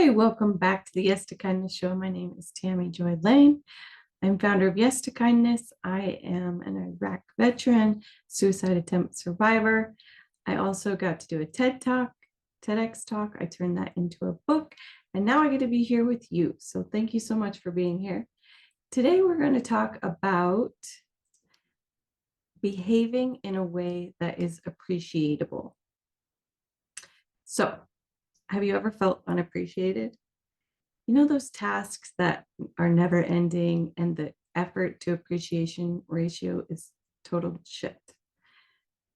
Hey, welcome back to the Yes to Kindness show. My name is Tammy Joy Lane. I'm founder of Yes to Kindness. I am an Iraq veteran, suicide attempt survivor. I also got to do a TEDx talk. I turned that into a book, and now I get to be here with you. So thank you so much for being here. Today, we're going to talk about behaving in a way that is appreciable. So, have you ever felt unappreciated? You know, those tasks that are never ending and the effort to appreciation ratio is total shit.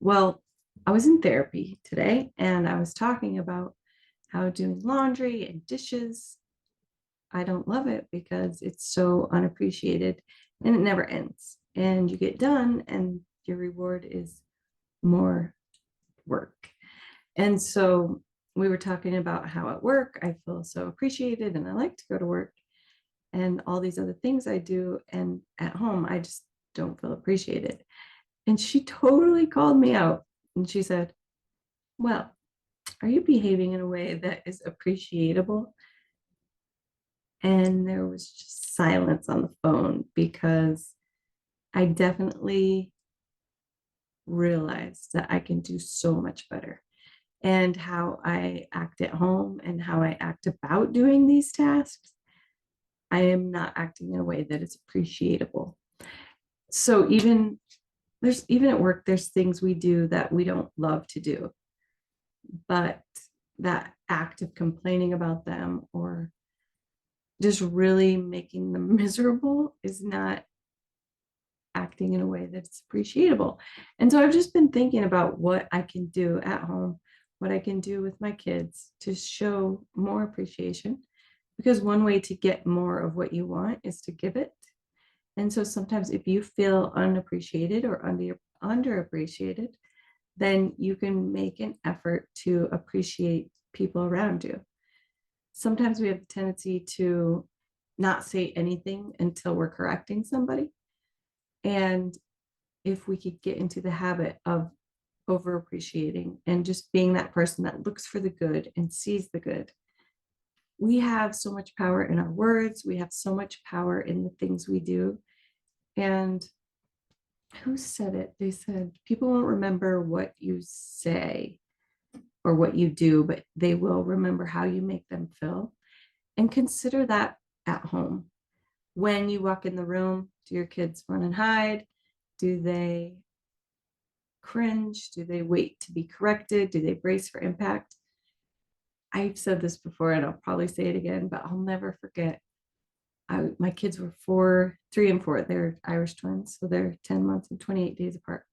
Well, I was in therapy today and I was talking about how doing laundry and dishes, I don't love it because it's so unappreciated and it never ends. And you get done and your reward is more work. And so we were talking about how at work I feel so appreciated and I like to go to work and all these other things I do. And at home, I just don't feel appreciated. And she totally called me out. And she said, well, are you behaving in a way that is appreciable? And there was just silence on the phone because I definitely realized that I can do so much better. And how I act at home and how I act about doing these tasks, I am not acting in a way that is appreciable. So even at work, there's things we do that we don't love to do, but that act of complaining about them or just really making them miserable is not acting in a way that's appreciable. And so I've just been thinking about what I can do at home, what I can do with my kids to show more appreciation. Because one way to get more of what you want is to give it. And so sometimes if you feel unappreciated or underappreciated, then you can make an effort to appreciate people around you. Sometimes we have the tendency to not say anything until we're correcting somebody. And if we could get into the habit of over appreciating and just being that person that looks for the good and sees the good, we have so much power in our words. We have so much power in the things we do. And who said it? They said people won't remember what you say or what you do, but they will remember how you make them feel. And consider that at home. When you walk in the room, do your kids run and hide? Do they cringe? Do they wait to be corrected? Do they brace for impact? I've said this before and I'll probably say it again, but I'll never forget. My kids were 3 and 4. They're Irish twins, so they're 10 months and 28 days apart.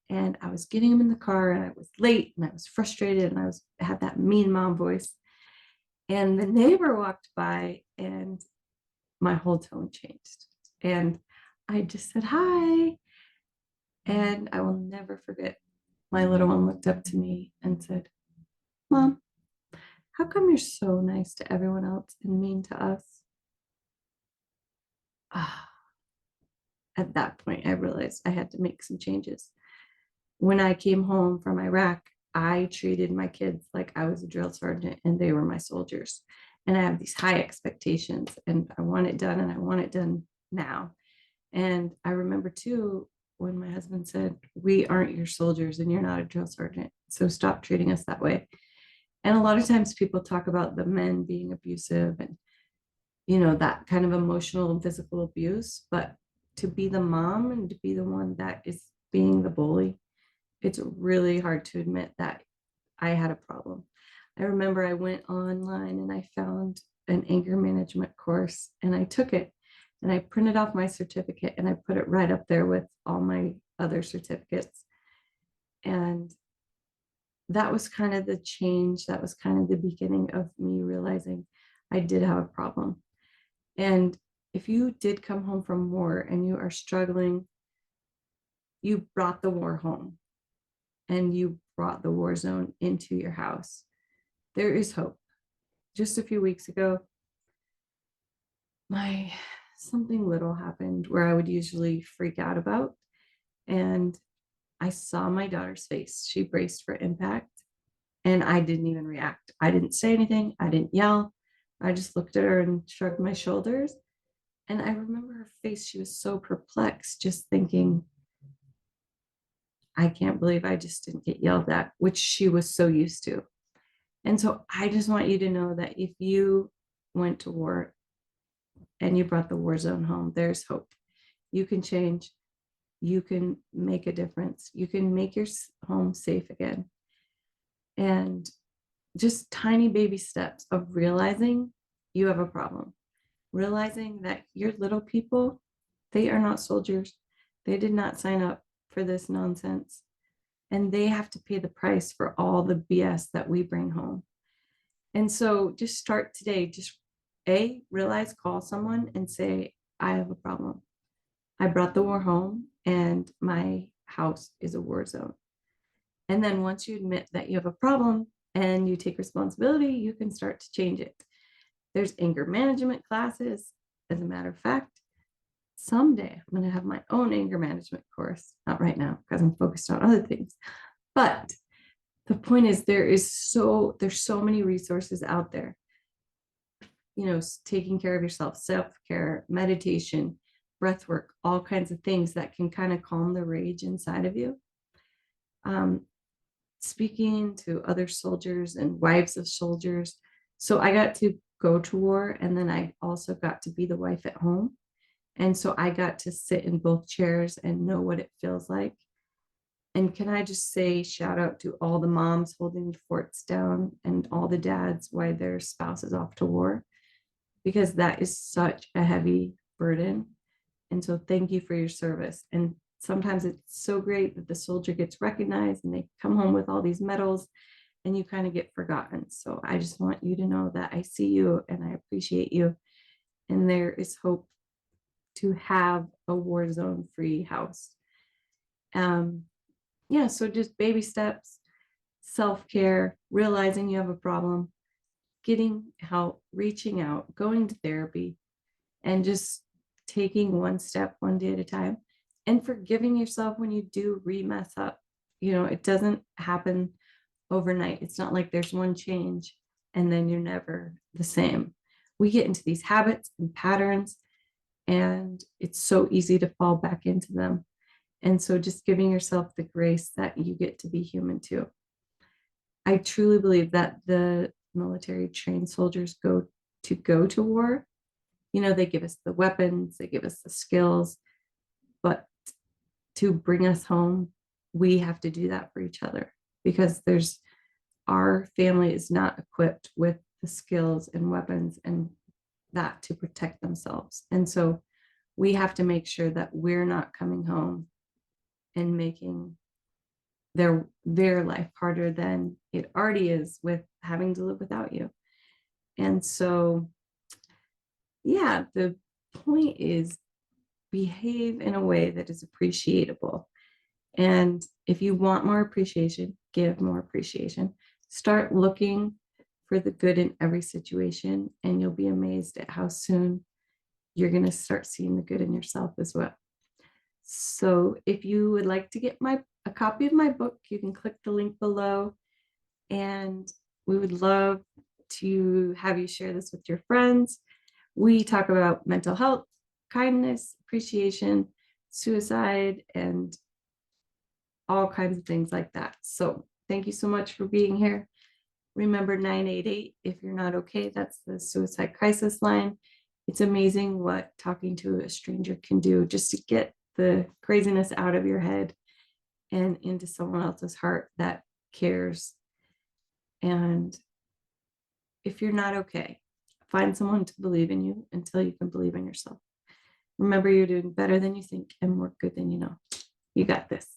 And I was getting them in the car and I was late and I was frustrated and I had that mean mom voice. And the neighbor walked by and my whole tone changed. And I just said, hi. And I will never forget. My little one looked up to me and said, Mom, how come you're so nice to everyone else and mean to us? Ah, at that point, I realized I had to make some changes. When I came home from Iraq, I treated my kids like I was a drill sergeant and they were my soldiers. And I have these high expectations and I want it done and I want it done now. And I remember too, when my husband said, we aren't your soldiers and you're not a drill sergeant. So stop treating us that way. And a lot of times people talk about the men being abusive and, that kind of emotional and physical abuse. But to be the mom and to be the one that is being the bully, it's really hard to admit that I had a problem. I remember I went online and I found an anger management course and I took it and I printed off my certificate and I put it right up there with all my other certificates. And that was kind of the change. That was kind of the beginning of me realizing I did have a problem. And if you did come home from war and you are struggling, you brought the war home and you brought the war zone into your house. There is hope. Just a few weeks ago, something little happened where I would usually freak out about. And I saw my daughter's face. She braced for impact and I didn't even react. I didn't say anything. I didn't yell. I just looked at her and shrugged my shoulders. And I remember her face, she was so perplexed, just thinking, I can't believe I just didn't get yelled at, which she was so used to. And so I just want you to know that if you went to war and you brought the war zone home, there's hope. You can change, you can make a difference, you can make your home safe again. And just tiny baby steps of realizing you have a problem, realizing that your little people, they are not soldiers. They did not sign up for this nonsense. And they have to pay the price for all the BS that we bring home. And so just start today. Just realize, call someone and say, I have a problem. I brought the war home and my house is a war zone. And then once you admit that you have a problem and you take responsibility, you can start to change it. There's anger management classes. As a matter of fact, someday I'm going to have my own anger management course. Not right now because I'm focused on other things. But the point is there's so many resources out there. Taking care of yourself, self-care, meditation, breath work, all kinds of things that can kind of calm the rage inside of you. Speaking to other soldiers and wives of soldiers. So I got to go to war, and then I also got to be the wife at home. And so I got to sit in both chairs and know what it feels like. And can I just say, shout out to all the moms holding the forts down and all the dads while their spouse is off to war, because that is such a heavy burden. And so thank you for your service. And sometimes it's so great that the soldier gets recognized and they come home with all these medals and you kind of get forgotten. So I just want you to know that I see you and I appreciate you. And there is hope to have a war zone free house. Yeah, so just baby steps, self-care, realizing you have a problem, getting help, reaching out, going to therapy, and just taking one step one day at a time, and forgiving yourself when you do mess up. It doesn't happen overnight. It's not like there's one change and then you're never the same. We get into these habits and patterns, and it's so easy to fall back into them. And so just giving yourself the grace that you get to be human too. I truly believe that the military trained soldiers go to war. They give us the weapons, they give us the skills, but to bring us home, we have to do that for each other, because our family is not equipped with the skills and weapons and that to protect themselves. And so we have to make sure that we're not coming home and making their life harder than it already is with having to live without you. And so, yeah, the point is behave in a way that is appreciable. And if you want more appreciation, give more appreciation. Start looking for the good in every situation, and you'll be amazed at how soon you're going to start seeing the good in yourself as well. So if you would like to get a copy of my book, you can click the link below, and we would love to have you share this with your friends. We talk about mental health, kindness, appreciation, suicide, and all kinds of things like that. So thank you so much for being here. Remember 988 if you're not okay. That's the suicide crisis line. It's amazing what talking to a stranger can do just to get the craziness out of your head and into someone else's heart that cares. And if you're not okay, find someone to believe in you until you can believe in yourself. Remember, you're doing better than you think and more good than you know. You got this.